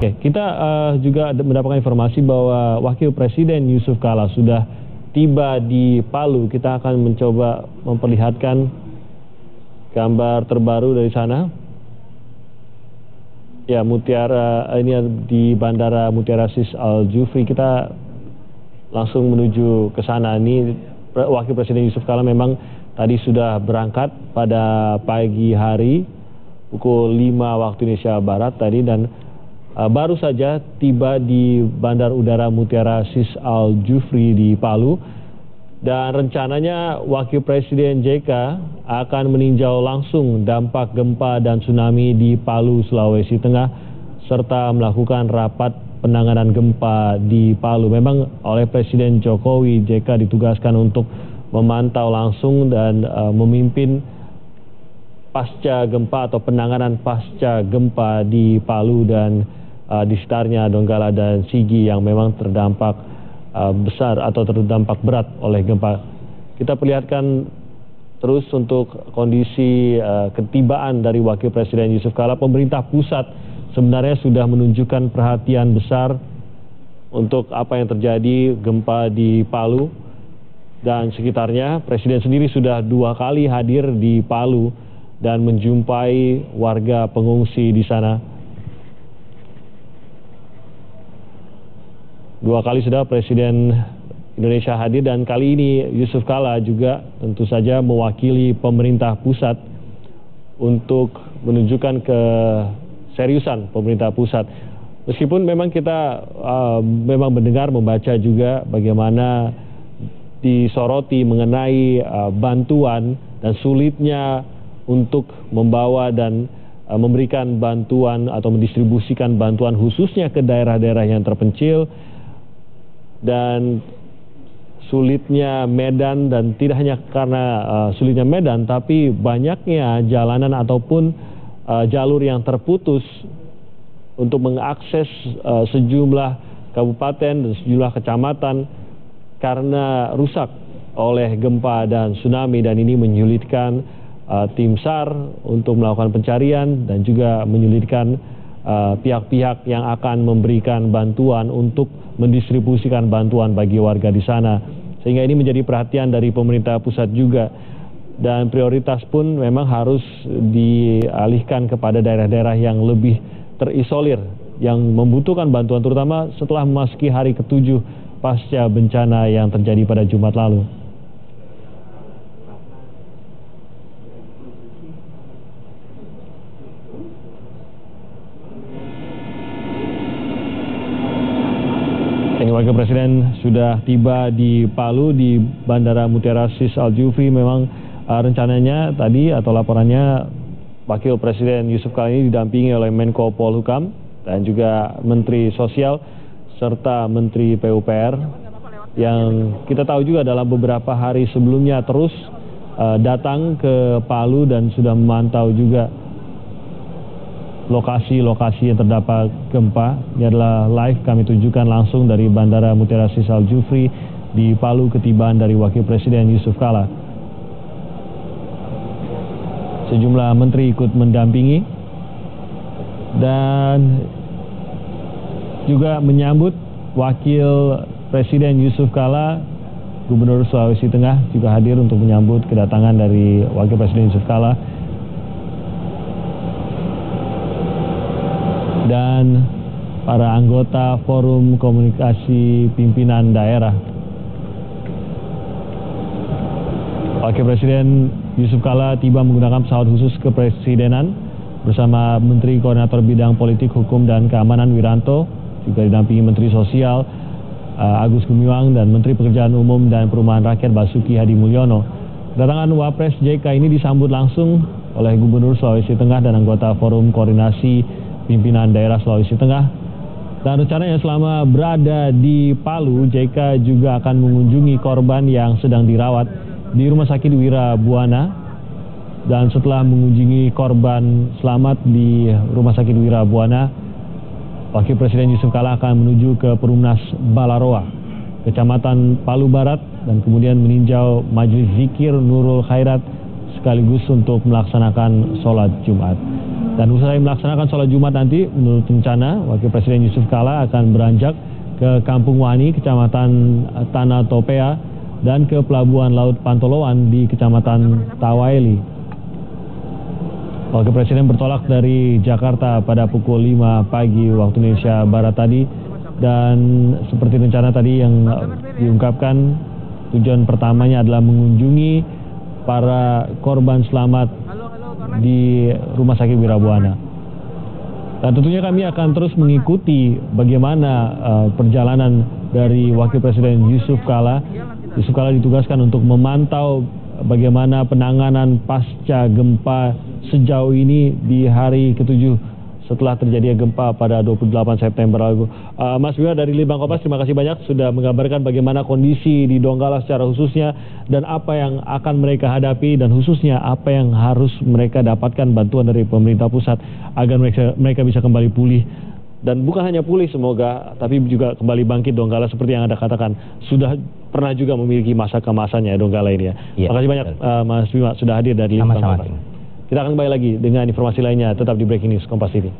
Oke, kita juga mendapatkan informasi bahwa Wakil Presiden Yusuf Kala sudah tiba di Palu. Kita akan mencoba memperlihatkan gambar terbaru dari sana. Ya, Mutiara, ini di Bandara Mutiara Sis Al Jufri. Kita langsung menuju ke sana. Ini Wakil Presiden Yusuf Kala memang tadi sudah berangkat pada pagi hari pukul 5 waktu Indonesia Barat tadi, dan baru saja tiba di Bandar Udara Mutiara Sis Al Jufri di Palu. Dan rencananya Wakil Presiden JK akan meninjau langsung dampak gempa dan tsunami di Palu, Sulawesi Tengah, serta melakukan rapat penanganan gempa di Palu. Memang oleh Presiden Jokowi, JK ditugaskan untuk memantau langsung dan memimpin pasca gempa atau penanganan pasca gempa di Palu dan di sekitarnya, Donggala dan Sigi yang memang terdampak besar atau terdampak berat oleh gempa. Kita perlihatkan terus untuk kondisi ketibaan dari Wakil Presiden Yusuf Kala. Pemerintah pusat sebenarnya sudah menunjukkan perhatian besar untuk apa yang terjadi gempa di Palu dan sekitarnya. Presiden sendiri sudah 2 kali hadir di Palu dan menjumpai warga pengungsi di sana. 2 kali sudah Presiden Indonesia hadir, dan kali ini Yusuf Kala juga tentu saja mewakili pemerintah pusat untuk menunjukkan keseriusan pemerintah pusat. Meskipun memang kita memang mendengar, membaca juga bagaimana disoroti mengenai bantuan dan sulitnya untuk membawa dan memberikan bantuan atau mendistribusikan bantuan khususnya ke daerah-daerah yang terpencil, dan sulitnya medan, dan tidak hanya karena sulitnya medan, tapi banyaknya jalanan ataupun jalur yang terputus untuk mengakses sejumlah kabupaten dan sejumlah kecamatan karena rusak oleh gempa dan tsunami, dan ini menyulitkan tim SAR untuk melakukan pencarian dan juga menyulitkan pihak-pihak yang akan memberikan bantuan untuk mendistribusikan bantuan bagi warga di sana. Sehingga ini menjadi perhatian dari pemerintah pusat juga, dan prioritas pun memang harus dialihkan kepada daerah-daerah yang lebih terisolir, yang membutuhkan bantuan, terutama setelah memasuki hari ke-7 pasca bencana yang terjadi pada Jumat lalu. Wakil Presiden sudah tiba di Palu di Bandara Mutiara Sis Al Jufri. Memang rencananya tadi atau laporannya Wakil Presiden Yusuf Kala ini didampingi oleh Menko Polhukam dan juga Menteri Sosial serta Menteri PUPR, yang kita tahu juga dalam beberapa hari sebelumnya terus datang ke Palu dan sudah memantau juga lokasi-lokasi yang terdapat gempa. Ini adalah live kami tunjukkan langsung dari Bandara Mutiara Sis Al Jufri di Palu, ketibaan dari Wakil Presiden Yusuf Kala. Sejumlah menteri ikut mendampingi dan juga menyambut Wakil Presiden Yusuf Kala. Gubernur Sulawesi Tengah juga hadir untuk menyambut kedatangan dari Wakil Presiden Yusuf Kala. Dan para anggota Forum Komunikasi Pimpinan Daerah. Wakil Presiden Yusuf Kala tiba menggunakan pesawat khusus kepresidenan bersama Menteri Koordinator Bidang Politik, Hukum, dan Keamanan Wiranto, juga didampingi Menteri Sosial Agus Gumiwang dan Menteri Pekerjaan Umum dan Perumahan Rakyat Basuki Hadi Mulyono. Kedatangan Wapres JK ini disambut langsung oleh Gubernur Sulawesi Tengah dan anggota Forum Koordinasi Pimpinan Daerah Sulawesi Tengah. Dan rencananya selama berada di Palu, JK juga akan mengunjungi korban yang sedang dirawat di Rumah Sakit Wira Buana. Dan setelah mengunjungi korban selamat di Rumah Sakit Wira Buana, Wakil Presiden Yusuf Kala akan menuju ke Perumnas Balaroa, Kecamatan Palu Barat, dan kemudian meninjau Majelis Zikir Nurul Khairat sekaligus untuk melaksanakan sholat Jumat. Dan usai melaksanakan sholat Jumat nanti, menurut rencana, Wakil Presiden Yusuf Kala akan beranjak ke Kampung Wani, Kecamatan Tanah Topea, dan ke Pelabuhan Laut Pantoloan di Kecamatan Tawaili. Wakil Presiden bertolak dari Jakarta pada pukul 5 pagi waktu Indonesia Barat tadi, dan seperti rencana tadi yang diungkapkan, tujuan pertamanya adalah mengunjungi para korban selamat di Rumah Sakit Wirabuana. Dan tentunya kami akan terus mengikuti bagaimana perjalanan dari Wakil Presiden Yusuf Kala. Yusuf Kala ditugaskan untuk memantau bagaimana penanganan pasca gempa sejauh ini di hari ke-7 setelah terjadinya gempa pada 28 September lalu. Mas Bima dari Litbang Kompas, terima kasih banyak sudah mengabarkan bagaimana kondisi di Donggala secara khususnya dan apa yang akan mereka hadapi, dan khususnya apa yang harus mereka dapatkan bantuan dari pemerintah pusat agar mereka bisa kembali pulih. Dan bukan hanya pulih semoga, tapi juga kembali bangkit Donggala seperti yang Anda katakan. Sudah pernah juga memiliki masa kemasannya Donggala ini ya. Terima kasih banyak Mas Bima sudah hadir dari Litbang Kompas. Kita akan kembali lagi dengan informasi lainnya tetap di Breaking News Kompas TV.